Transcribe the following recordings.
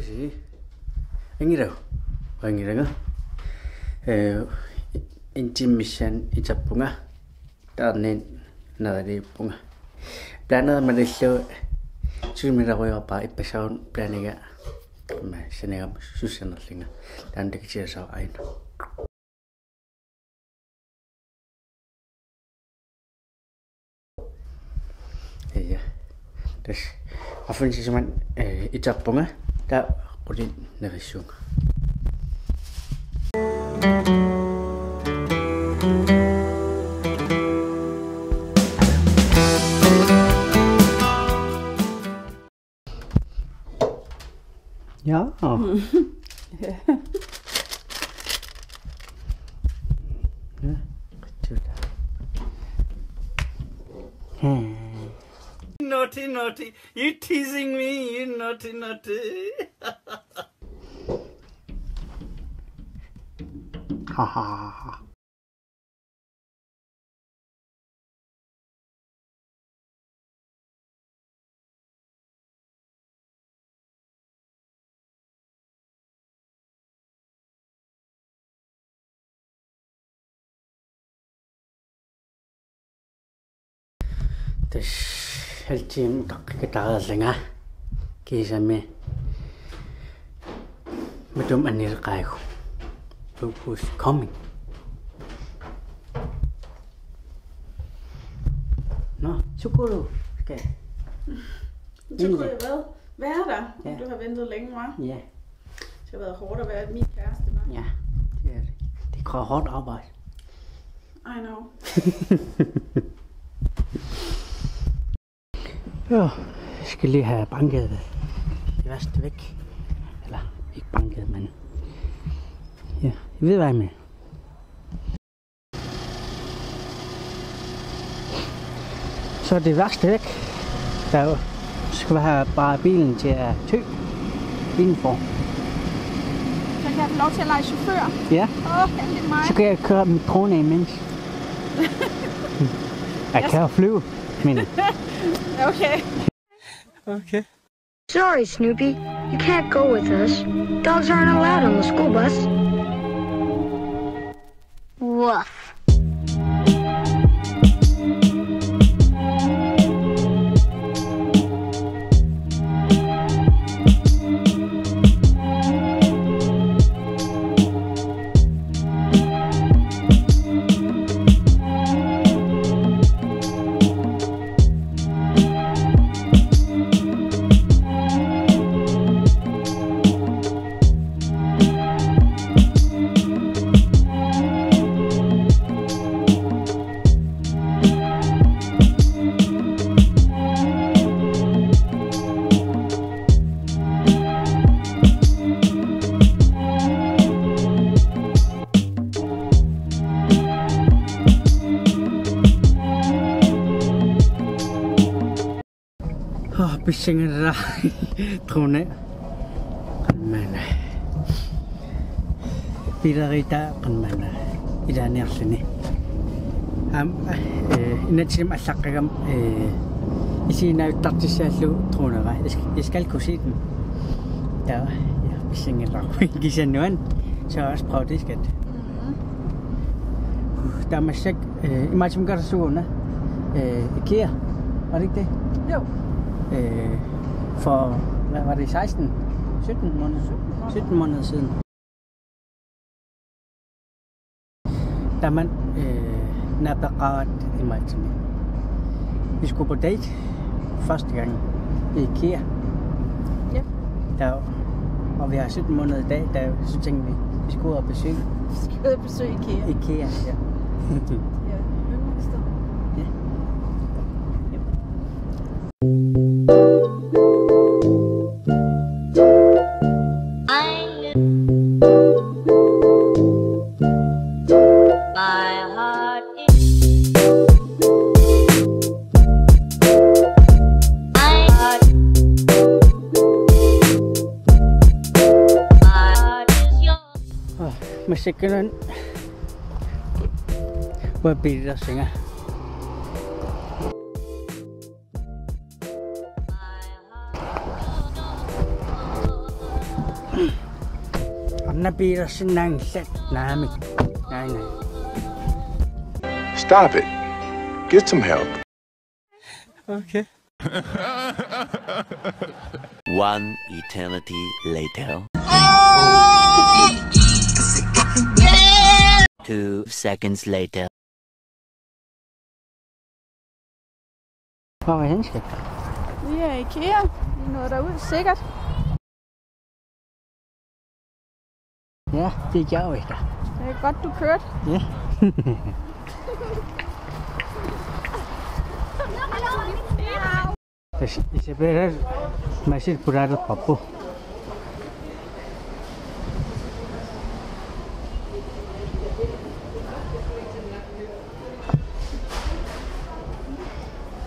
sih. Angiraga. Intimission itapunga. Tanen nadari punga. Planada madillo. Sumiragoya pa ipasaun planiga. Ma senega susanarlinga. Landikitsia sa aina. Ja. Das afin siman itapunga ta qudin narissunga. Ja. Naughty, you teasing me, you naughty. Ha ha. Das hält ihm gedauert länger. Gehst mir mit dem Anirreich. Who's coming? Nå, Chukuru. Okay. Chukuru, hvad er der? Ja. Du har ventet længe, hva'? Ja. Det har været hårdt at være min kæreste, hva'? Ja, det er det. Det kræver hårdt arbejde. I know. Ja, jeg skal lige have banket det værste væk. Eller ikke banket, men ja, jeg ved hvad jeg med. Så det værste væk. Der skal vi have bare bilen til at tø indenfor. Så kan jeg få lov til at lege chauffør? Ja. Heldig mig. Så kan jeg køre mit drone imens. Jeg kan jo flyve, men. Okay. Okay. Sorry, Snoopy. You can't go with us. Dogs aren't allowed on the school bus. Woof. Bisingera drone mana pirarita mana idanerlini inatim allaqagam isina tartisaallu drunera iskal kusiten der ja bisingera gisanuan så også prøv det skat der massak imagine garasuna IKEA var det ikke det? Jo. For, hvad var det, 17 måneder siden. Da man nabaqarat i Maltimi. Vi skulle på date første gang i IKEA. Ja. Og vi har 17 måneder i dag, så tænkte vi skulle ud og besøge. Vi skal ud og besøge IKEA. IKEA, ja. Ja, yndlingssted. Ja. Musikken var billigt at synge. Nabi senang set nami. Stop it. Get some help. Okay. One eternity later. 2 seconds later. Hvor er han skal? Vi er i IKEA. Vi nåede derud sikkert. Ja, det gør vi da. Det er godt, du kørte. Ja. Isabella masih berada papu.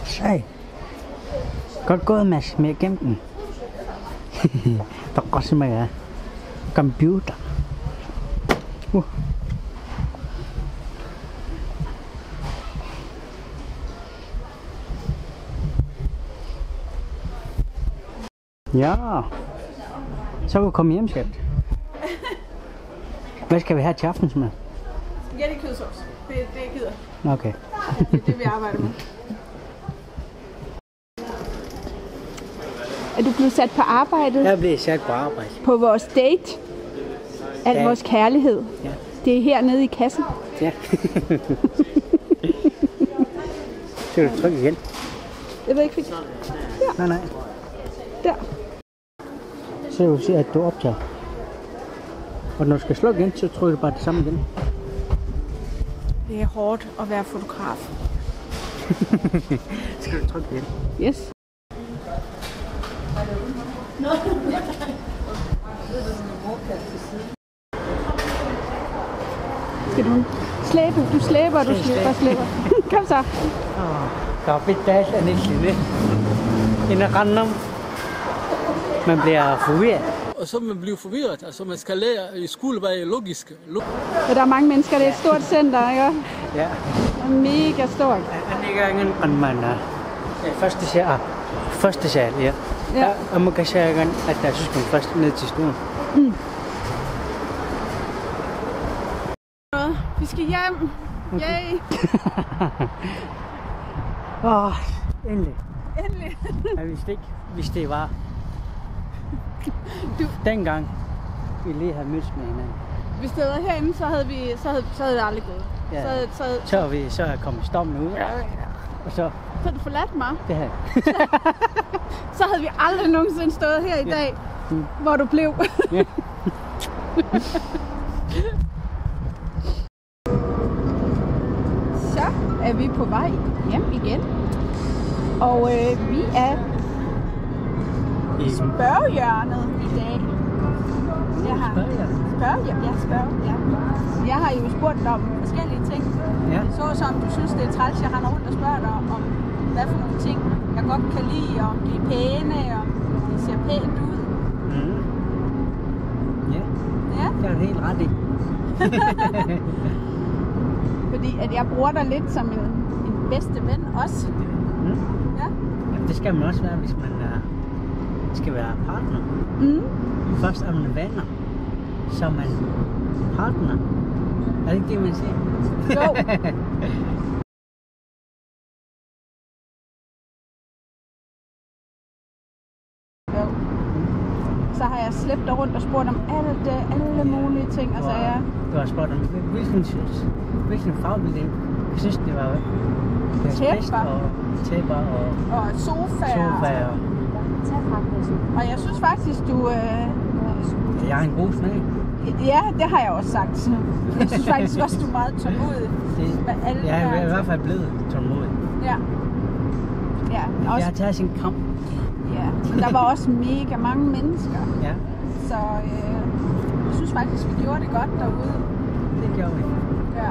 Sej. Godt gået, Mads, med at gemme den. Der går simpelthen computer. Ja, så vil vi komme hjem, skat. Hvad skal vi have til aftensmad? Ja, det er kødsovs. Det gider. Okay. Det er det, vi arbejder med. Er du blevet sat på arbejdet? Jeg bliver sat på arbejde. På vores date? Al Ja. vores kærlighed? Ja. Det er hernede i kassen. Ja. Så er du trykke igen. Jeg ved ikke, fik... Nej. Der. Så vil du se, at du optager. Og når du skal slukke igen, så trykker du bare det samme igen. Det er hårdt at være fotograf. Skal du trykke igen? Yes. Skal du slæbe? Du slæber, du slæber. Kom så. Kapitas er ikke det. Inderrandom. Man bliver forvirret. Og så man bliver forvirret. Altså man skal lære i skole være logisk. Ja, der er mange mennesker. Det er et stort center, ikke? Ja. Det er mega stort. Anden gangen, at man første sal, ja. Ja. Og man kan sige, at der synes man først ned til stuen. Vi skal hjem. Yay. Endelig. Endelig. Jeg vidste ikke, hvis det var Du- dengang, vi lige havde mødtes med hinanden. Hvis det var herinde, så havde det aldrig gået. Ja. Så er jeg kommet stormen ud. Og så havde du forladt mig. det her. Så havde vi aldrig nogensinde stået her i dag, hvor du blev. Ja. Så er vi på vej hjem igen. Og vi er i spørgehjørnet i dag. Jeg har jo spurgt dig om forskellige ting. Ja. Såsom du synes, det er træls, jeg render rundt og spørger dig om, hvad for nogle ting, jeg godt kan lide, om de er pæne, om de ser pænt ud. Ja, Ja, det er du helt ret i. fordi at jeg bruger dig lidt som en bedste ven også. Ja. Jamen, det skal man også være, hvis man skal være partner. Først er man venner, så er man partner. Er det ikke det, man siger? Jo. Så har jeg slæbt dig rundt og spurgt om alle mulige ting og sager. Du har spurgt om, hvilken farve ville det? Jeg synes, det var Tæpper. og tæpper og Og sofaer. sofaer. Og jeg synes faktisk, du... Jeg har en god smag. Ja, det har jeg også sagt. Jeg synes faktisk også, du er meget tålmodig. Med alle Jeg er i der- hvert fald blevet tålmodig. Ja. Ja, Jeg også, har taget sin kamp. ja. Men der var også mega mange mennesker. Ja, Så jeg synes faktisk, vi gjorde det godt derude. det gjorde vi. Ja.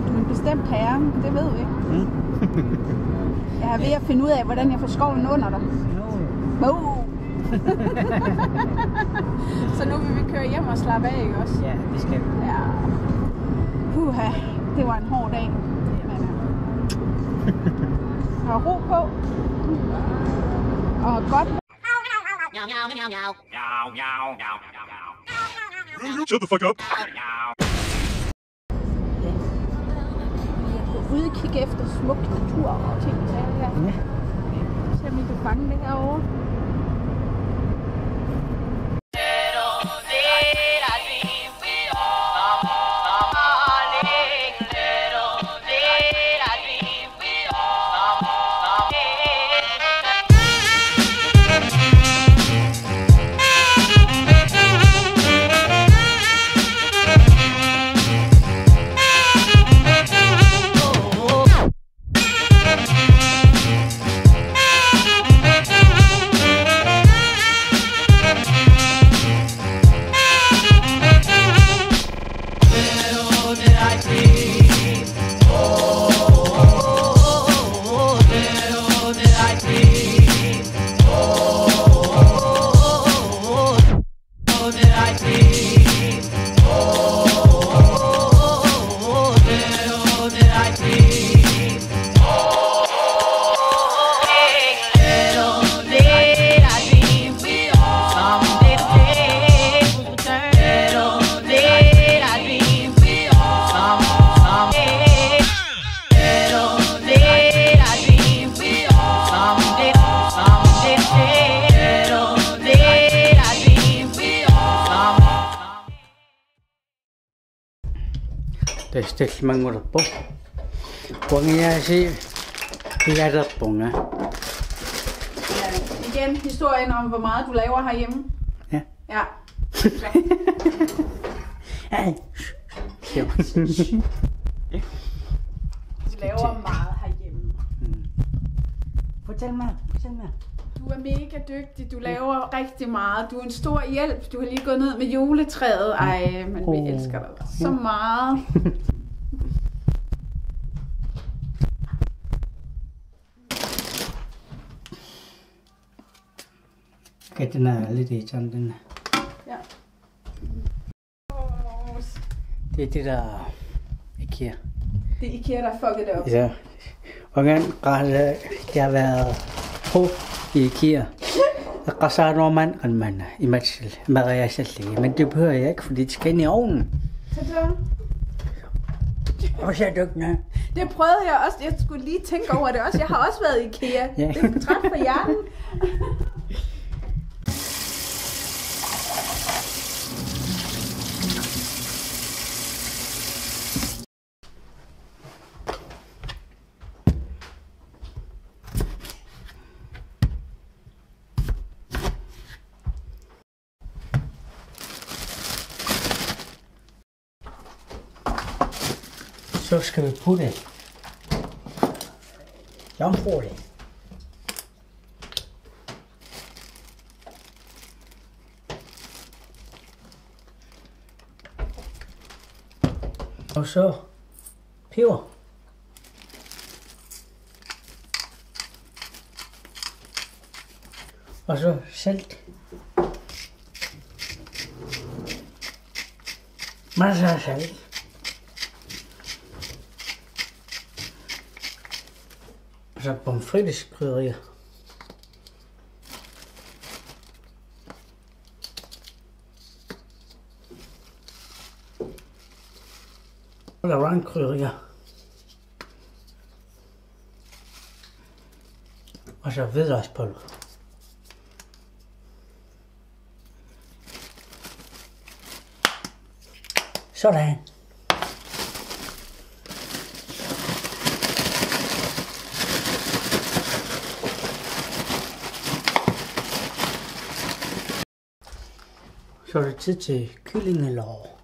Du er en bestemt herre, det ved vi. Jeg er ved at finde ud af, hvordan jeg får skoven under dig. No. Så nu vil vi køre hjem og slappe af, ikke også? Ja, det skal vi. Ja. Puha, det var en hård dag. Men, og ro på. Og godt. Shut the fuck up. Ude og kigge efter smuk natur og ting og sager her. Ja. Se om vi kan fange det herovre. Testes mangorpo. Pongnya sih tiada ponga. Ja, igen historien om, hvor meget du laver herhjemme. Ja. Ja. Du laver meget herhjemme. Fortæl mig. Du er mega dygtig. Du laver rigtig meget. Du er en stor hjælp. Du har lige gået ned med juletræet. Ej, men vi elsker dig så meget. Den er lidt i sådan den. Ja. Det er det der IKEA. Det er IKEA, der fucket det op. Ja. Og jeg har været på i IKEA. Jeg kan sige noget mand i matchel. Men det behøver jeg ikke, fordi det skal ind i ovnen. Så Og så er du ikke. det prøvede jeg også. Jeg skulle lige tænke over det også. Jeg har også været i IKEA. Ja. Det er træt på hjernen. Så skal vi putte jomfruelig. Og så peber. Og så salt. Masser af salt. Og så pomfrites krydderier. Og lavangkrydderier. Og så hvidløgspulver. Sådan. Så er det tid til kyllingelår.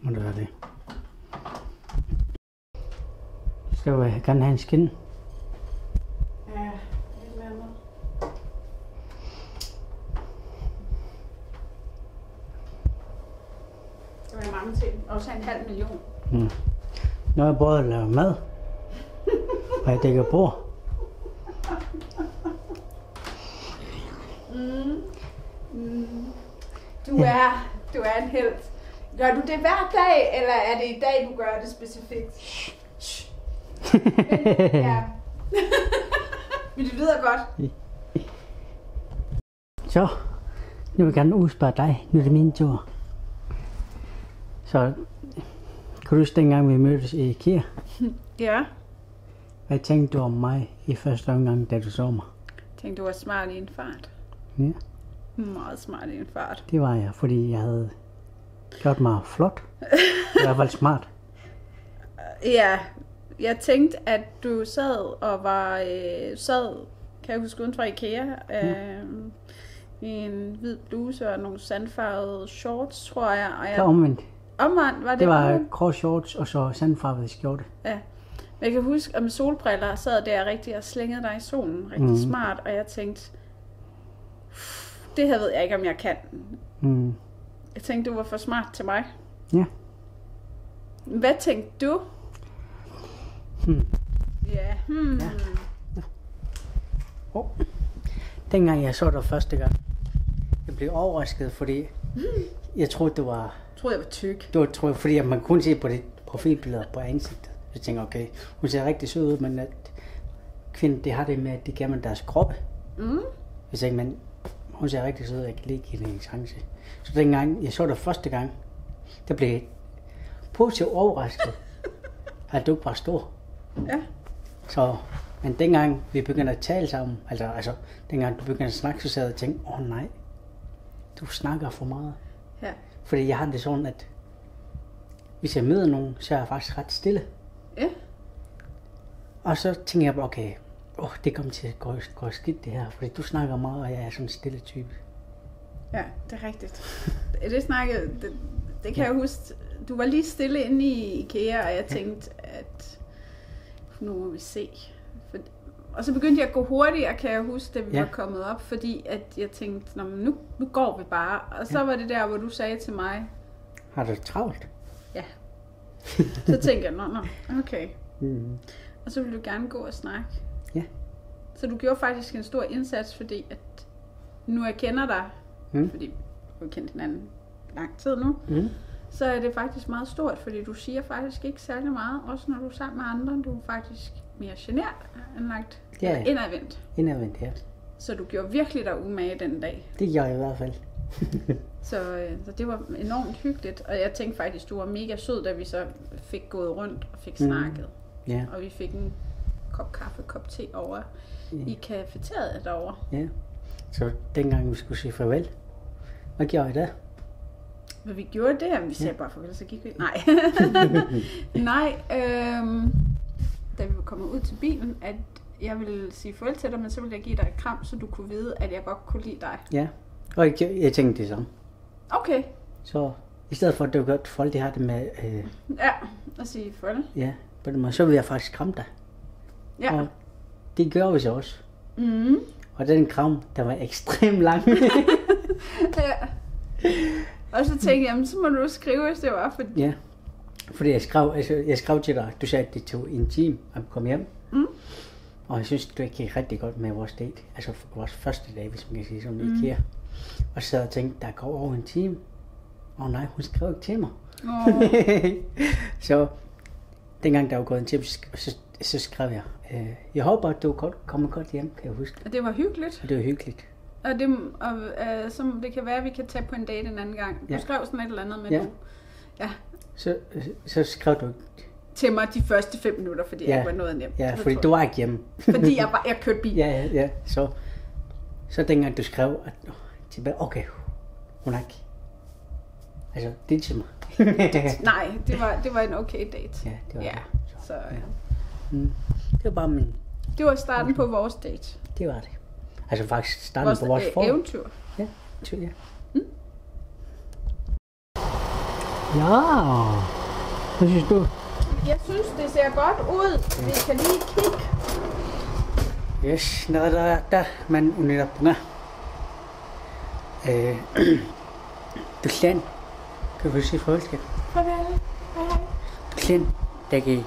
Må det være det. Skal vi gerne have en skin? Ja, et eller andet. Det var mange ting. Også 500.000. Når jeg både laver mad, og jeg dækker bord. Du er en helt. Gør du det hver dag, eller er det i dag, du gør det specifikt? Ja. Men det lyder godt. Så, nu vil jeg gerne udspørge dig. Nu er det min tur. Så, kan du huske dengang vi mødtes i IKEA? Ja. Hvad tænkte du om mig i første omgang, da du så mig? Tænkte du var smart i en fart? Ja. Meget smart i en fart. Det var jeg, fordi jeg havde gjort mig flot. I hvert fald smart. Ja, jeg tænkte, at du sad og var, kan jeg huske, uden fra IKEA, i en hvid bluse og nogle sandfarvede shorts, tror jeg. Og Det var omvendt. Omvendt, var det? Det var omvendt? grå shorts og så sandfarvet skjorte. Ja. Men jeg kan huske, at med solbriller sad der rigtig og slængede dig i solen. Rigtig smart, og jeg tænkte, det her ved jeg ikke, om jeg kan. Jeg tænkte, du var for smart til mig. Ja. Hvad tænkte du? Ja. Ja. Dengang jeg så dig første gang, jeg blev overrasket, fordi jeg troede, det var... Jeg troede, jeg var tyk. Det var, tror jeg, fordi at man kunne se på det profilbilleder på ansigtet. Jeg tænkte, okay, hun ser rigtig sød ud, men at kvinden, det har det med, at de gemmer deres kroppe. Jeg tænkte, men hun ser rigtig sød ud, jeg kan lige give hende en chance. Så dengang jeg så dig første gang, der blev jeg positivt overrasket, at du ikke var stor. Ja. Så, men dengang vi begyndte at tale sammen, altså dengang du begyndte at snakke, så sad jeg og tænkte, nej, du snakker for meget. Ja. Fordi jeg har det sådan, at hvis jeg møder nogen, så er jeg faktisk ret stille. Ja. Og så tænker jeg, okay, det kommer til at gå skidt det her, fordi du snakker meget, og jeg er sådan en stille type. Ja, det er rigtigt. Det kan jeg huske. Du var lige stille inde i IKEA, og jeg tænkte, at nu må vi se. Og så begyndte jeg at gå hurtigere, kan jeg huske, da vi var kommet op, fordi at jeg tænkte, nu går vi bare. Og så var det der, hvor du sagde til mig, har du travlt? Ja. Så tænkte jeg, okay. Og så ville du gerne gå og snakke. Ja. Så du gjorde faktisk en stor indsats, fordi at nu jeg kender dig, fordi vi har kendt hinanden lang tid nu, så er det faktisk meget stort, fordi du siger faktisk ikke særlig meget, også når du er sammen med andre. Du er faktisk mere genert anlagt. Ja. Indadvendt. Indadvendt, ja. Så du gjorde virkelig dig umage den dag. Det gjorde jeg i hvert fald. Så det var enormt hyggeligt, og jeg tænkte faktisk, du var mega sød, da vi så fik gået rundt og fik snakket. Ja. Og vi fik en kop kaffe, kop te over i cafeteriet derovre. Ja. Så dengang vi skulle sige farvel, hvad gjorde I da? Men vi gjorde det, at vi sagde bare farvel, så gik vi. Nej. Nej, da vi var kommet ud til bilen, at jeg ville sige farvel til dig, men så ville jeg give dig et kram, så du kunne vide, at jeg godt kunne lide dig. Ja, og jeg tænkte det samme. Okay. Så i stedet for, at det var godt, folk de har det med... ja, at sige farvel. Ja, på den måde, så ville jeg faktisk kramme dig. Ja. Og det gjorde vi så også. Og den kram, der var ekstremt lang. Ja. Og så tænkte jeg, så må du skrive, hvis det var. Ja, fordi jeg skrev til dig, du sagde, at det tog en time at komme hjem. Og jeg synes, det gik rigtig godt med vores date. Altså vores første dag, hvis man kan sige sådan IKEA. Og så tænkte jeg, der går over en time. Nej, hun skrev ikke til mig. Så dengang der var gået en time, så skrev jeg, jeg håber, at du kommer godt hjem, kan jeg huske. Og det var hyggeligt. Og det var hyggeligt. Og så det kan være, at vi kan tage på en date en anden gang. Du skrev sådan et eller andet med du. Ja. Så skrev du til mig de første 5 minutter, fordi jeg var noget nemt. Ja, fordi du var ikke hjemme. Fordi jeg kørte bil. Ja. Så dengang du skrev, at tilbage, okay, hun er ikke. Altså, det er til mig. Nej, det var en okay date. Ja, det var det. Så det var bare min... Det var starten på vores date. Det var det. Altså faktisk starten på vores forhold. Eventyr. Ja. Ja. Hvad synes du? Jeg synes, det ser godt ud. Vi kan lige kigge. Yes, narada man unirapuna. Tuklen. Kan vi sige farvel? Farvel. Hej. Tuklen. Dagi.